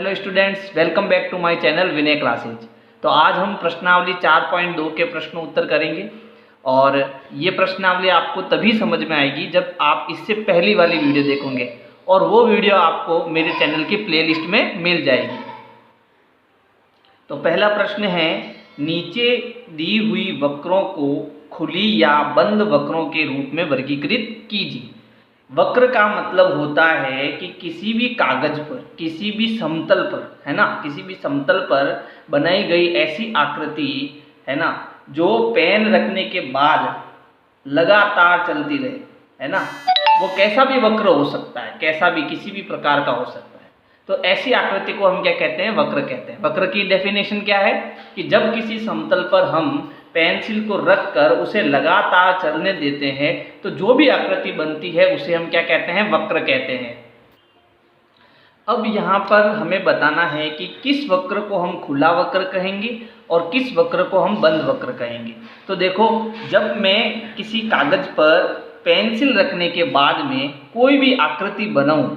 Hello students, welcome back to my channel Vinay classes. तो आज हम प्रश्नावली 4.2 के प्रश्न उत्तर करेंगे और ये प्रश्नावली आपको तभी समझ में आएगी जब आप इससे पहली वाली वीडियो देखोगे और वो वीडियो आपको मेरे चैनल की प्लेलिस्ट में मिल जाएगी। तो पहला प्रश्न है, नीचे दी हुई वक्रों को खुली या बंद वक्रों के रूप में वर्गीकृत कीजिए। वक्र का मतलब होता है कि किसी भी कागज पर, किसी भी समतल पर, है ना, किसी भी समतल पर बनाई गई ऐसी आकृति, है ना, जो पेन रखने के बाद लगातार चलती रहे, है ना, वो कैसा भी वक्र हो सकता है, कैसा भी किसी भी प्रकार का हो सकता है। तो ऐसी आकृति को हम क्या कहते हैं? वक्र कहते हैं। वक्र की डेफिनेशन क्या है कि जब किसी समतल पर हम पेंसिल को रखकर उसे लगातार चलने देते हैं तो जो भी आकृति बनती है उसे हम क्या कहते हैं? वक्र कहते हैं। अब यहाँ पर हमें बताना है कि किस वक्र को हम खुला वक्र कहेंगे और किस वक्र को हम बंद वक्र कहेंगे। तो देखो, जब मैं किसी कागज पर पेंसिल रखने के बाद में कोई भी आकृति बनाऊं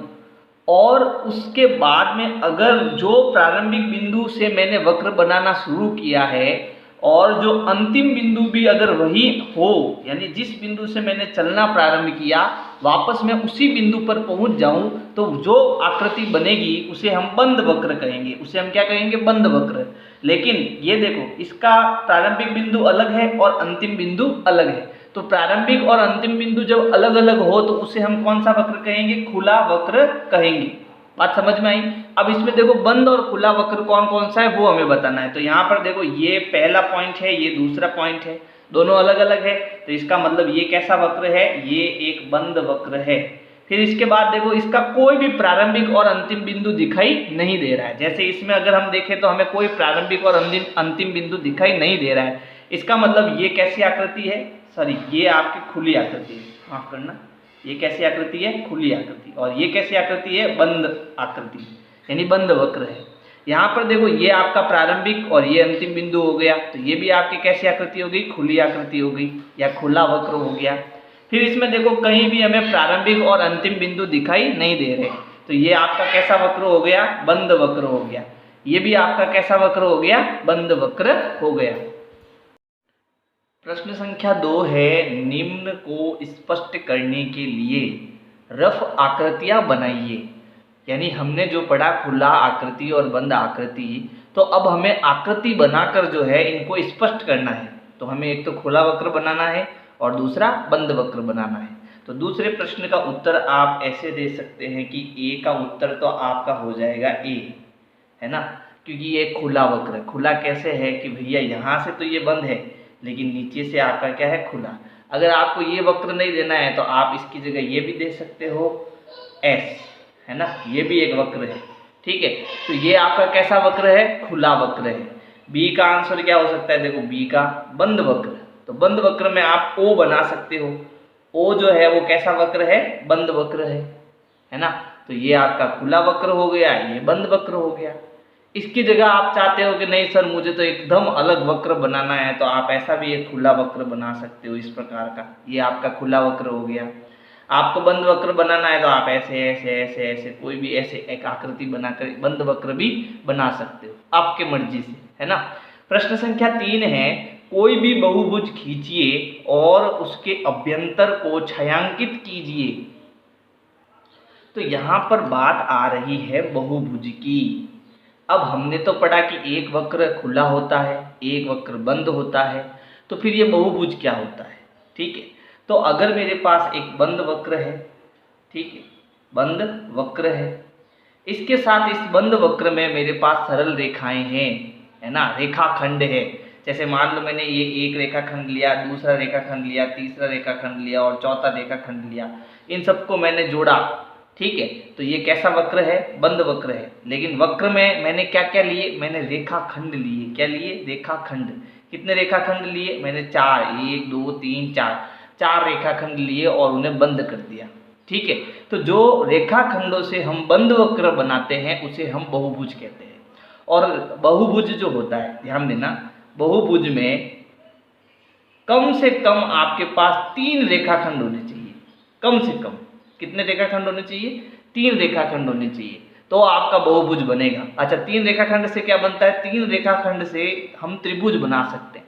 और उसके बाद में अगर जो प्रारंभिक बिंदु से मैंने वक्र बनाना शुरू किया है और जो अंतिम बिंदु भी अगर वही हो, यानी जिस बिंदु से मैंने चलना प्रारंभ किया वापस मैं उसी बिंदु पर पहुंच जाऊं, तो जो आकृति बनेगी उसे हम बंद वक्र कहेंगे। उसे हम क्या कहेंगे? बंद वक्र। लेकिन ये देखो, इसका प्रारंभिक बिंदु अलग है और अंतिम बिंदु अलग है। तो प्रारंभिक और अंतिम बिंदु जब अलग अलग हो तो उसे हम कौन सा वक्र कहेंगे? खुला वक्र कहेंगे। बात समझ में आई? अब इसमें देखो, बंद और खुला वक्र कौन कौन सा है वो हमें बताना है। तो यहाँ पर देखो, ये पहला पॉइंट है, ये दूसरा पॉइंट है, दोनों अलग अलग है। तो इसका मतलब ये कैसा वक्र है? ये एक बंद वक्र है। फिर इसके बाद देखो, इसका कोई भी प्रारंभिक और अंतिम बिंदु दिखाई नहीं दे रहा है। जैसे इसमें अगर हम देखें तो हमें कोई प्रारंभिक और अंतिम बिंदु दिखाई नहीं दे रहा है। इसका मतलब ये कैसी आकृति है? सॉरी, ये आपकी खुली आकृति है, माफ करना। ये कैसी आकृति है? खुली आकृति। और ये कैसी आकृति है? बंद आकृति, यानी बंद वक्र है। यहाँ पर देखो, ये आपका प्रारंभिक और ये अंतिम बिंदु हो गया, तो ये भी आपकी कैसी आकृति हो गई? खुली आकृति हो गई या खुला वक्र हो गया। फिर इसमें देखो, कहीं भी हमें प्रारंभिक और अंतिम बिंदु दिखाई नहीं दे रहे, तो ये आपका कैसा वक्र हो गया? बंद वक्र हो गया। ये भी आपका कैसा वक्र हो गया? बंद वक्र हो गया। प्रश्न संख्या 2 है, निम्न को स्पष्ट करने के लिए रफ आकृतियां बनाइए। यानी हमने जो पढ़ा खुला आकृति और बंद आकृति, तो अब हमें आकृति बनाकर जो है इनको स्पष्ट करना है। तो हमें एक तो खुला वक्र बनाना है और दूसरा बंद वक्र बनाना है। तो दूसरे प्रश्न का उत्तर आप ऐसे दे सकते हैं कि ए का उत्तर तो आपका हो जाएगा ए, है ना, क्योंकि ये खुला वक्र है। खुला कैसे है कि भैया यहाँ से तो ये बंद है लेकिन नीचे से आपका क्या है? खुला। अगर आपको ये वक्र नहीं देना है तो आप इसकी जगह ये भी दे सकते हो, एस, है ना, ये भी एक वक्र है। ठीक है, तो ये आपका कैसा वक्र है? खुला वक्र है। बी का आंसर क्या हो सकता है? देखो, बी का बंद वक्र। तो बंद वक्र में आप ओ बना सकते हो। ओ जो है वो कैसा वक्र है? बंद वक्र है ना। तो ये आपका खुला वक्र हो गया, ये बंद वक्र हो गया। इसकी जगह आप चाहते हो कि नहीं सर, मुझे तो एकदम अलग वक्र बनाना है, तो आप ऐसा भी एक खुला वक्र बना सकते हो, इस प्रकार का। ये आपका खुला वक्र हो गया। आपको बंद वक्र बनाना है तो आप ऐसे ऐसे ऐसे ऐसे कोई भी ऐसे एक आकृति बनाकर बंद वक्र भी बना सकते हो, आपके मर्जी से, है ना। प्रश्न संख्या 3 है, कोई भी बहुभुज खींचिए और उसके अभ्यंतर को छायांकित कीजिए। तो यहाँ पर बात आ रही है बहुभुज की। अब हमने तो पढ़ा कि एक वक्र खुला होता है, एक वक्र बंद होता है, तो फिर ये बहुभुज क्या होता है? ठीक है, तो अगर मेरे पास एक बंद वक्र है, ठीक है, बंद वक्र है, इसके साथ इस बंद वक्र में मेरे पास सरल रेखाएं हैं, है ना, रेखाखंड है। जैसे मान लो मैंने ये एक रेखाखंड लिया, दूसरा रेखाखंड लिया, तीसरा रेखाखंड लिया और चौथा रेखाखंड लिया, इन सबको मैंने जोड़ा। ठीक है, तो ये कैसा वक्र है? बंद वक्र है। लेकिन वक्र में मैंने क्या क्या लिए? मैंने रेखाखंड लिए। क्या लिए? रेखाखंड। कितने रेखाखंड लिए? मैंने 4, 1 2 3 4 रेखाखंड लिए और उन्हें बंद कर दिया। ठीक है, तो जो रेखाखंडों से हम बंद वक्र बनाते हैं उसे हम बहुभुज कहते हैं। और बहुभुज जो होता है, ध्यान देना, बहुभुज में कम से कम आपके पास 3 रेखाखंड होने चाहिए। कम से कम कितने रेखाखंड होने चाहिए? 3 रेखाखंड होने चाहिए। तो आपका बहुभुज बनेगा। अच्छा, 3 रेखाखंड से क्या बनता है? 3 रेखाखंड से हम त्रिभुज बना सकते हैं,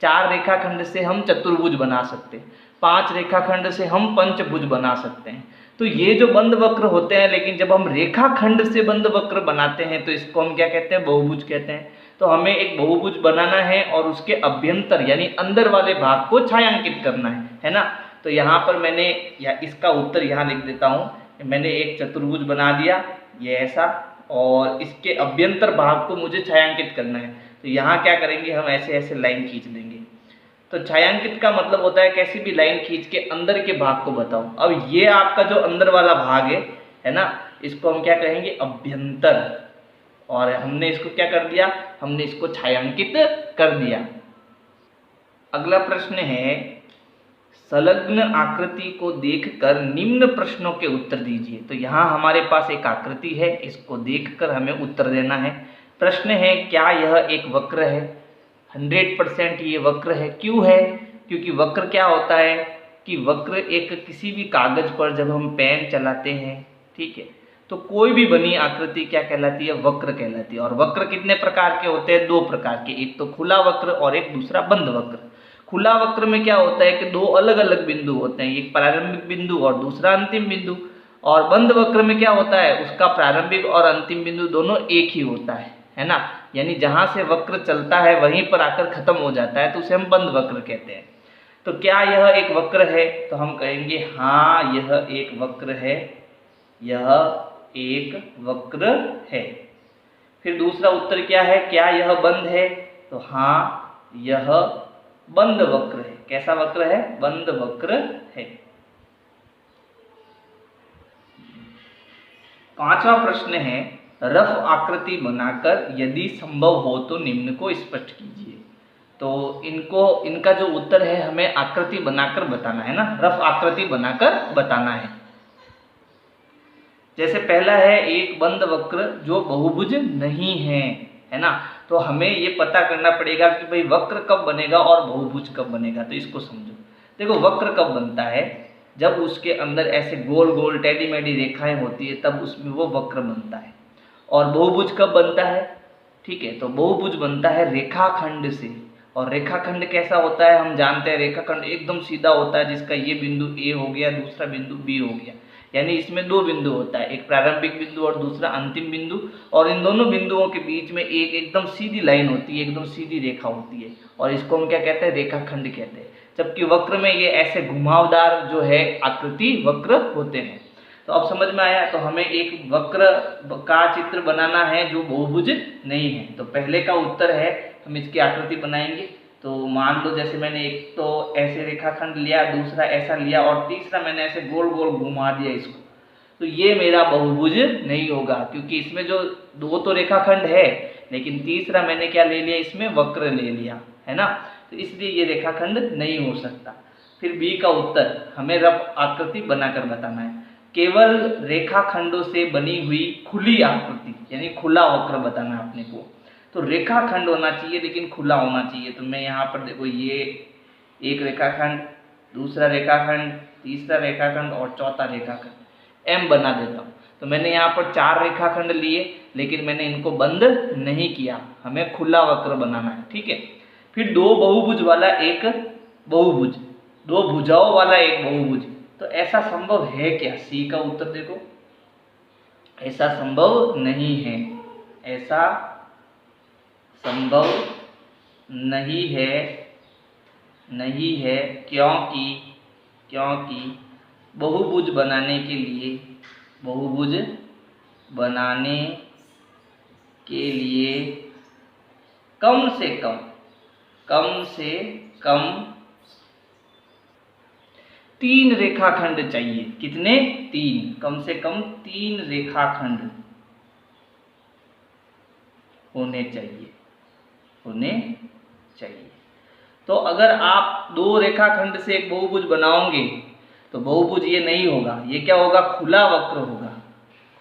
4 रेखाखंड से हम चतुर्भुज बना सकते हैं, 5 रेखाखंड से हम पंचभुज बना सकते हैं। तो ये जो बंद वक्र होते हैं, लेकिन जब हम रेखाखंड से बंद वक्र बनाते हैं तो इसको हम क्या कहते हैं? बहुभुज कहते हैं। तो हमें एक बहुभुज बनाना है और उसके अभ्यंतर यानी अंदर वाले भाग को छायांकित करना है ना। तो यहाँ पर मैंने इसका उत्तर यहाँ लिख देता हूँ। मैंने एक चतुर्भुज बना दिया, ये ऐसा, और इसके अभ्यंतर भाग को मुझे छायांकित करना है। तो यहाँ क्या करेंगे? हम ऐसे ऐसे लाइन खींच देंगे। तो छायांकित का मतलब होता है कैसी भी लाइन खींच के अंदर के भाग को बताओ। अब ये आपका जो अंदर वाला भाग है ना, इसको हम क्या कहेंगे? अभ्यंतर। और हमने इसको क्या कर दिया? हमने इसको छायांकित कर दिया। अगला प्रश्न है, संलग्न आकृति को देखकर निम्न प्रश्नों के उत्तर दीजिए। तो यहाँ हमारे पास एक आकृति है, इसको देखकर हमें उत्तर देना है। प्रश्न है, क्या यह एक वक्र है? 100% ये वक्र है। क्यों है? क्योंकि वक्र क्या होता है कि वक्र एक किसी भी कागज पर जब हम पेन चलाते हैं, ठीक है, तो कोई भी बनी आकृति क्या कहलाती है? वक्र कहलाती है। और वक्र कितने प्रकार के होते हैं? 2 प्रकार के, एक तो खुला वक्र और एक दूसरा बंद वक्र। खुला वक्र में क्या होता है कि 2 अलग अलग बिंदु होते हैं, एक प्रारंभिक बिंदु और दूसरा अंतिम बिंदु। और बंद वक्र में क्या होता है? उसका प्रारंभिक और अंतिम बिंदु दोनों एक ही होता है ना। यानी जहां से वक्र चलता है वहीं पर आकर खत्म हो जाता है, तो उसे हम बंद वक्र कहते हैं। तो क्या यह एक वक्र है? तो हम कहेंगे हाँ, यह एक वक्र है, यह एक वक्र है। फिर दूसरा उत्तर क्या है? क्या यह बंद है? तो हाँ, यह बंद वक्र है। कैसा वक्र है? बंद वक्र है। 5वां प्रश्न है, रफ आकृति बनाकर यदि संभव हो तो निम्न को स्पष्ट कीजिए। तो इनका जो उत्तर है, हमें आकृति बनाकर बताना है ना, रफ आकृति बनाकर बताना है। जैसे पहला है, एक बंद वक्र जो बहुभुज नहीं है ना। तो हमें ये पता करना पड़ेगा कि भाई वक्र कब बनेगा और बहुभुज कब बनेगा। तो इसको समझो। देखो, वक्र कब बनता है? जब उसके अंदर ऐसे गोल गोल टेढ़ी मेढ़ी रेखाएं होती है, तब उसमें वो वक्र बनता है। और बहुभुज कब बनता है? ठीक है, तो बहुभुज बनता है रेखाखंड से। और रेखाखंड कैसा होता है? हम जानते हैं रेखाखंड एकदम सीधा होता है, जिसका ये बिंदु ए हो गया, दूसरा बिंदु बी हो गया। यानी इसमें 2 बिंदु होता है, एक प्रारंभिक बिंदु और दूसरा अंतिम बिंदु। और इन दोनों बिंदुओं के बीच में एक एकदम सीधी लाइन होती है, एकदम सीधी रेखा होती है, और इसको हम क्या कहते हैं? रेखाखंड कहते हैं। जबकि वक्र में ये ऐसे घुमावदार जो है आकृति वक्र होते हैं। तो अब समझ में आया। तो हमें एक वक्र का चित्र बनाना है जो बहुभुज नहीं है। तो पहले का उत्तर है, हम इसकी आकृति बनाएंगे। तो मान लो जैसे मैंने एक तो ऐसे रेखाखंड लिया, दूसरा ऐसा लिया, और तीसरा मैंने ऐसे गोल गोल घुमा दिया इसको। तो ये मेरा बहुभुज नहीं होगा, क्योंकि इसमें जो 2 तो रेखाखंड है, लेकिन तीसरा मैंने क्या ले लिया? इसमें वक्र ले लिया, है ना। तो इसलिए ये रेखाखंड नहीं हो सकता। फिर बी का उत्तर, हमें रफ आकृति बनाकर बताना है। केवल रेखाखंडों से बनी हुई खुली आकृति यानी खुला वक्र बताना है अपने को। तो रेखाखंड होना चाहिए लेकिन खुला होना चाहिए। तो मैं यहाँ पर देखो, ये एक रेखाखंड, दूसरा रेखाखंड, तीसरा रेखाखंड और चौथा रेखाखंड एम बना देता हूँ। तो मैंने यहाँ पर 4 रेखाखंड लिए, लेकिन मैंने इनको बंद नहीं किया, हमें खुला वक्र बनाना है, ठीक है। फिर 2 बहुभुज वाला एक बहुभुज, 2 भुजाओं वाला एक बहुभुज। तो ऐसा संभव है क्या? सी का उत्तर देखो, ऐसा संभव नहीं है, ऐसा संभव नहीं है, नहीं है। क्योंकि बहुभुज बनाने के लिए, बहुभुज बनाने के लिए कम से कम 3 रेखाखंड चाहिए। कितने? 3, कम से कम 3 रेखाखंड होने चाहिए। तो अगर आप 2 रेखाखंड से एक बहुभुज बनाओगे तो बहुभुज ये नहीं होगा, ये क्या होगा? खुला वक्र होगा,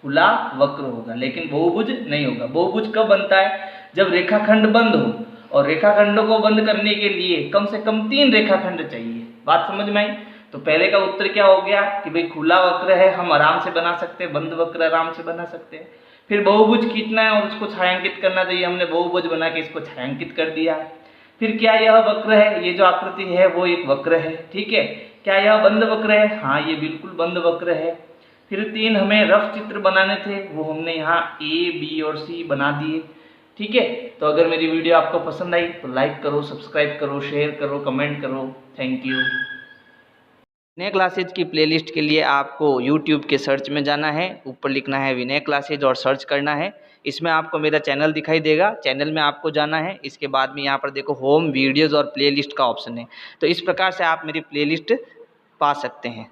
खुला वक्र होगा, लेकिन बहुभुज नहीं होगा। बहुभुज कब बनता है? जब रेखाखंड बंद हो, और रेखाखंडों को बंद करने के लिए कम से कम 3 रेखाखंड चाहिए। बात समझ में आई? तो पहले का उत्तर क्या हो गया कि भाई खुला वक्र है, हम आराम से बना सकते हैं, बंद वक्र आराम से बना सकते हैं। फिर बहुभुज खींचना है और उसको छायांकित करना चाहिए, हमने बहुभुज बना के इसको छायांकित कर दिया। फिर क्या यह वक्र है, ये जो आकृति है वो एक वक्र है, ठीक है। क्या यह बंद वक्र है, हाँ ये बिल्कुल बंद वक्र है। फिर 3 हमें रफ चित्र बनाने थे, वो हमने यहाँ ए बी और सी बना दिए, ठीक है। तो अगर मेरी वीडियो आपको पसंद आई तो लाइक करो, सब्सक्राइब करो, शेयर करो, कमेंट करो। Thank you. विनय क्लासेज की प्लेलिस्ट के लिए आपको YouTube के सर्च में जाना है, ऊपर लिखना है विनय क्लासेज और सर्च करना है। इसमें आपको मेरा चैनल दिखाई देगा, चैनल में आपको जाना है। इसके बाद में यहाँ पर देखो होम वीडियोज़ और प्लेलिस्ट का ऑप्शन है, तो इस प्रकार से आप मेरी प्लेलिस्ट पा सकते हैं।